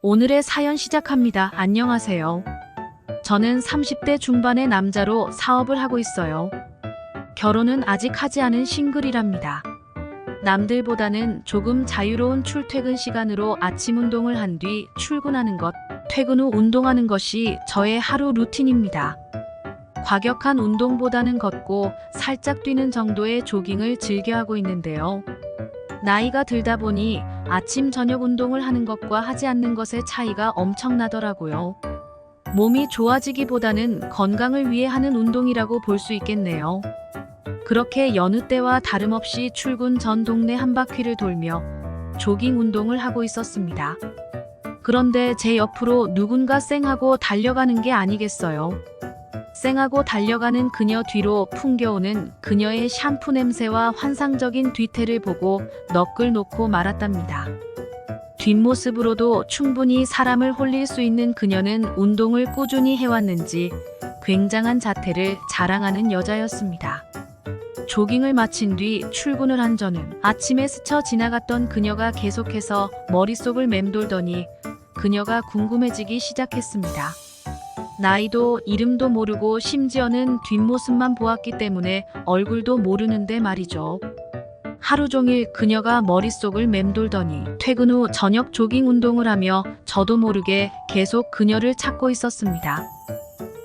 오늘의 사연 시작합니다. 안녕하세요. 저는 30대 중반의 남자로 사업을 하고 있어요. 결혼은 아직 하지 않은 싱글이랍니다. 남들보다는 조금 자유로운 출퇴근 시간으로 아침 운동을 한 뒤 출근하는 것, 퇴근 후 운동하는 것이 저의 하루 루틴입니다. 과격한 운동보다는 걷고 살짝 뛰는 정도의 조깅을 즐겨 하고 있는데요. 나이가 들다 보니 아침 저녁 운동을 하는 것과 하지 않는 것의 차이가 엄청나더라고요. 몸이 좋아지기보다는 건강을 위해 하는 운동이라고 볼 수 있겠네요. 그렇게 여느 때와 다름없이 출근 전 동네 한 바퀴를 돌며 조깅 운동을 하고 있었습니다. 그런데 제 옆으로 누군가 쌩하고 달려가는 게 아니겠어요. 쌩하고 달려가는 그녀 뒤로 풍겨오는 그녀의 샴푸 냄새와 환상적인 뒤태를 보고 넋을 놓고 말았답니다. 뒷모습으로도 충분히 사람을 홀릴 수 있는 그녀는 운동을 꾸준히 해왔는지 굉장한 자태를 자랑하는 여자였습니다. 조깅을 마친 뒤 출근을 한 저는 아침에 스쳐 지나갔던 그녀가 계속해서 머릿속을 맴돌더니 그녀가 궁금해지기 시작했습니다. 나이도 이름도 모르고 심지어는 뒷모습만 보았기 때문에 얼굴도 모르는데 말이죠. 하루 종일 그녀가 머릿속을 맴돌더니 퇴근 후 저녁 조깅 운동을 하며 저도 모르게 계속 그녀를 찾고 있었습니다.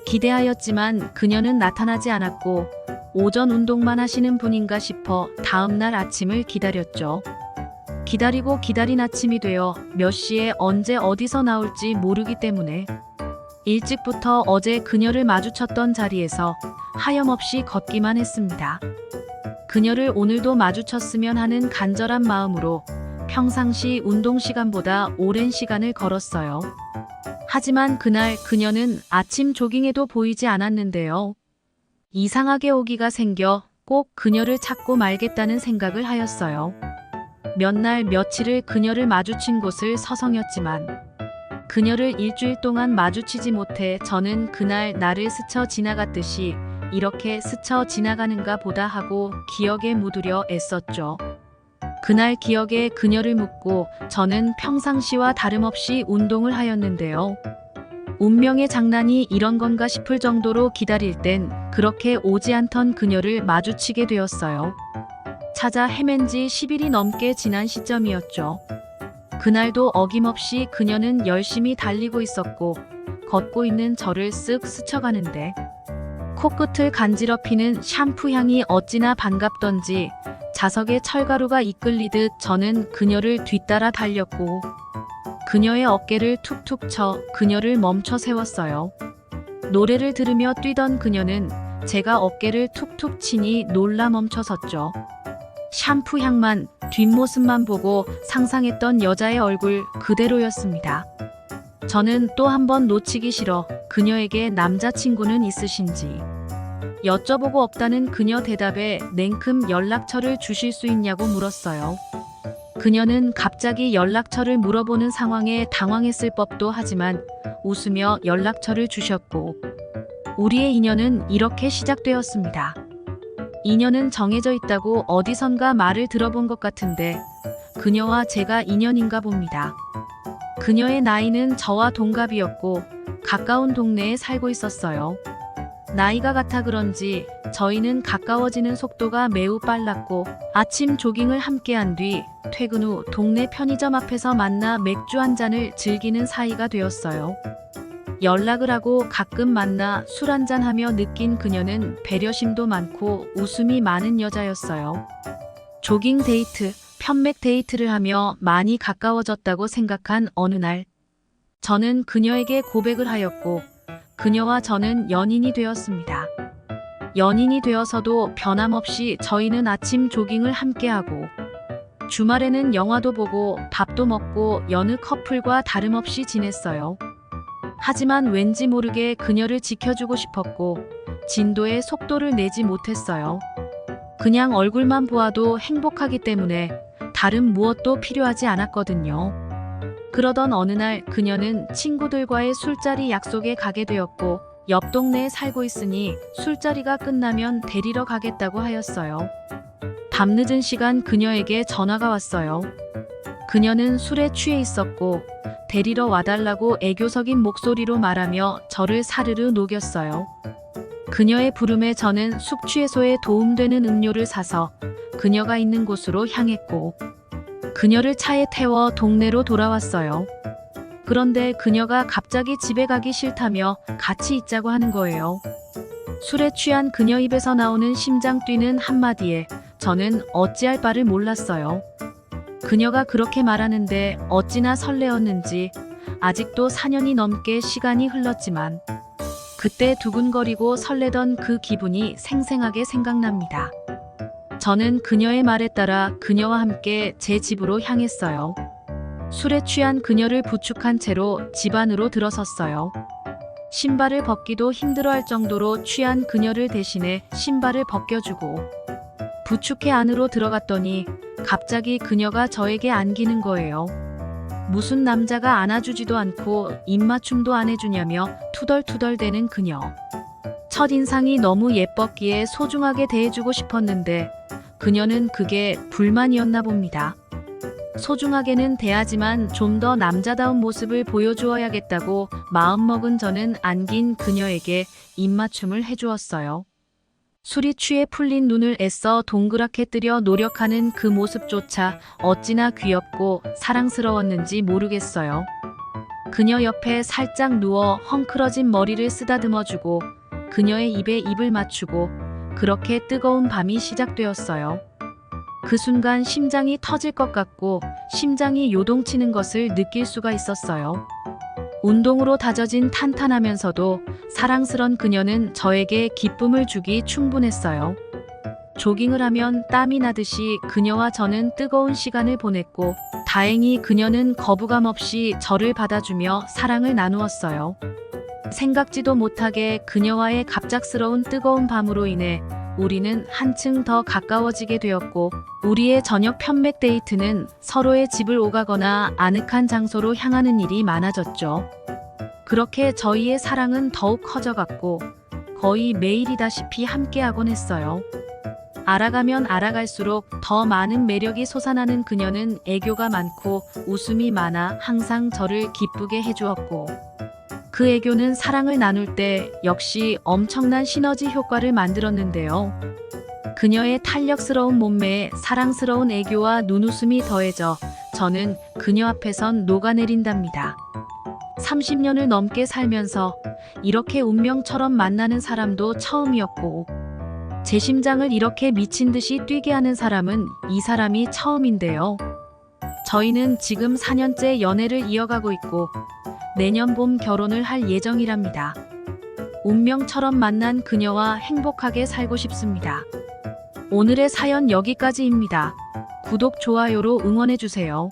기대하였지만 그녀는 나타나지 않았고 오전 운동만 하시는 분인가 싶어 다음날 아침을 기다렸죠. 기다리고 기다린 아침이 되어 몇 시에 언제 어디서 나올지 모르기 때문에 일찍부터 어제 그녀를 마주쳤던 자리에서 하염없이 걷기만 했습니다. 그녀를 오늘도 마주쳤으면 하는 간절한 마음으로 평상시 운동 시간보다 오랜 시간을 걸었어요. 하지만 그날 그녀는 아침 조깅에도 보이지 않았는데요. 이상하게 오기가 생겨 꼭 그녀를 찾고 말겠다는 생각을 하였어요. 몇 날 며칠을 그녀를 마주친 곳을 서성였지만 그녀를 일주일 동안 마주치지 못해 저는 그날 나를 스쳐 지나갔듯이 이렇게 스쳐 지나가는가 보다 하고 기억에 묻으려 애썼죠. 그날 기억에 그녀를 묻고 저는 평상시와 다름없이 운동을 하였는데요. 운명의 장난이 이런 건가 싶을 정도로 기다릴 땐 그렇게 오지 않던 그녀를 마주치게 되었어요. 찾아 헤맨 지 10일이 넘게 지난 시점이었죠. 그날도 어김없이 그녀는 열심히 달리고 있었고 걷고 있는 저를 쓱 스쳐가는데 코끝을 간지럽히는 샴푸 향이 어찌나 반갑던지 자석에 철가루가 이끌리듯 저는 그녀를 뒤따라 달렸고 그녀의 어깨를 툭툭 쳐 그녀를 멈춰 세웠어요. 노래를 들으며 뛰던 그녀는 제가 어깨를 툭툭 치니 놀라 멈춰섰죠. 샴푸 향만 뒷모습만 보고 상상했던 여자의 얼굴 그대로였습니다. 저는 또 한 번 놓치기 싫어 그녀에게 남자친구는 있으신지 여쭤보고 없다는 그녀 대답에 냉큼 연락처를 주실 수 있냐고 물었어요. 그녀는 갑자기 연락처를 물어보는 상황에 당황했을 법도 하지만 웃으며 연락처를 주셨고 우리의 인연은 이렇게 시작되었습니다. 인연은 정해져 있다고 어디선가 말을 들어본 것 같은데 그녀와 제가 인연인가 봅니다. 그녀의 나이는 저와 동갑이었고 가까운 동네에 살고 있었어요. 나이가 같아 그런지 저희는 가까워지는 속도가 매우 빨랐고 아침 조깅을 함께한 뒤 퇴근 후 동네 편의점 앞에서 만나 맥주 한 잔을 즐기는 사이가 되었어요. 연락을 하고 가끔 만나 술 한잔하며 느낀 그녀는 배려심도 많고 웃음이 많은 여자였어요. 조깅 데이트, 편맥 데이트를 하며 많이 가까워졌다고 생각한 어느 날 저는 그녀에게 고백을 하였고 그녀와 저는 연인이 되었습니다. 연인이 되어서도 변함없이 저희는 아침 조깅을 함께하고 주말에는 영화도 보고 밥도 먹고 여느 커플과 다름없이 지냈어요. 하지만 왠지 모르게 그녀를 지켜주고 싶었고 진도의 속도를 내지 못했어요. 그냥 얼굴만 보아도 행복하기 때문에 다른 무엇도 필요하지 않았거든요. 그러던 어느 날 그녀는 친구들과의 술자리 약속에 가게 되었고 옆 동네에 살고 있으니 술자리가 끝나면 데리러 가겠다고 하였어요. 밤늦은 시간 그녀에게 전화가 왔어요. 그녀는 술에 취해 있었고 데리러 와달라고 애교적인 목소리로 말하며 저를 사르르 녹였어요. 그녀의 부름에 저는 숙취해소에 도움되는 음료를 사서 그녀가 있는 곳으로 향했고 그녀를 차에 태워 동네로 돌아왔어요. 그런데 그녀가 갑자기 집에 가기 싫다며 같이 있자고 하는 거예요. 술에 취한 그녀 입에서 나오는 심장 뛰는 한마디에 저는 어찌할 바를 몰랐어요. 그녀가 그렇게 말하는데 어찌나 설레었는지 아직도 4년이 넘게 시간이 흘렀지만 그때 두근거리고 설레던 그 기분이 생생하게 생각납니다. 저는 그녀의 말에 따라 그녀와 함께 제 집으로 향했어요. 술에 취한 그녀를 부축한 채로 집 안으로 들어섰어요. 신발을 벗기도 힘들어할 정도로 취한 그녀를 대신해 신발을 벗겨주고 부축해 안으로 들어갔더니 갑자기 그녀가 저에게 안기는 거예요. 무슨 남자가 안아주지도 않고 입맞춤도 안 해주냐며 투덜투덜대는 그녀. 첫인상이 너무 예뻤기에 소중하게 대해주고 싶었는데 그녀는 그게 불만이었나 봅니다. 소중하게는 대하지만 좀 더 남자다운 모습을 보여주어야겠다고 마음먹은 저는 안긴 그녀에게 입맞춤을 해주었어요. 술이 취해 풀린 눈을 애써 동그랗게 뜨려 노력하는 그 모습조차 어찌나 귀엽고 사랑스러웠는지 모르겠어요. 그녀 옆에 살짝 누워 헝클어진 머리를 쓰다듬어주고 그녀의 입에 입을 맞추고 그렇게 뜨거운 밤이 시작되었어요. 그 순간 심장이 터질 것 같고 심장이 요동치는 것을 느낄 수가 있었어요. 운동으로 다져진 탄탄하면서도 사랑스런 그녀는 저에게 기쁨을 주기 충분했어요. 조깅을 하면 땀이 나듯이 그녀와 저는 뜨거운 시간을 보냈고 다행히 그녀는 거부감 없이 저를 받아주며 사랑을 나누었어요. 생각지도 못하게 그녀와의 갑작스러운 뜨거운 밤으로 인해 우리는 한층 더 가까워지게 되었고 우리의 저녁 편맥 데이트는 서로의 집을 오가거나 아늑한 장소로 향하는 일이 많아졌죠. 그렇게 저희의 사랑은 더욱 커져갔고 거의 매일이다시피 함께하곤 했어요. 알아가면 알아갈수록 더 많은 매력이 솟아나는 그녀는 애교가 많고 웃음이 많아 항상 저를 기쁘게 해주었고 그 애교는 사랑을 나눌 때 역시 엄청난 시너지 효과를 만들었는데요. 그녀의 탄력스러운 몸매에 사랑스러운 애교와 눈웃음이 더해져 저는 그녀 앞에선 녹아내린답니다. 30년을 넘게 살면서 이렇게 운명처럼 만나는 사람도 처음이었고 제 심장을 이렇게 미친 듯이 뛰게 하는 사람은 이 사람이 처음인데요. 저희는 지금 4년째 연애를 이어가고 있고 내년 봄 결혼을 할 예정이랍니다. 운명처럼 만난 그녀와 행복하게 살고 싶습니다. 오늘의 사연 여기까지입니다. 구독, 좋아요로 응원해주세요.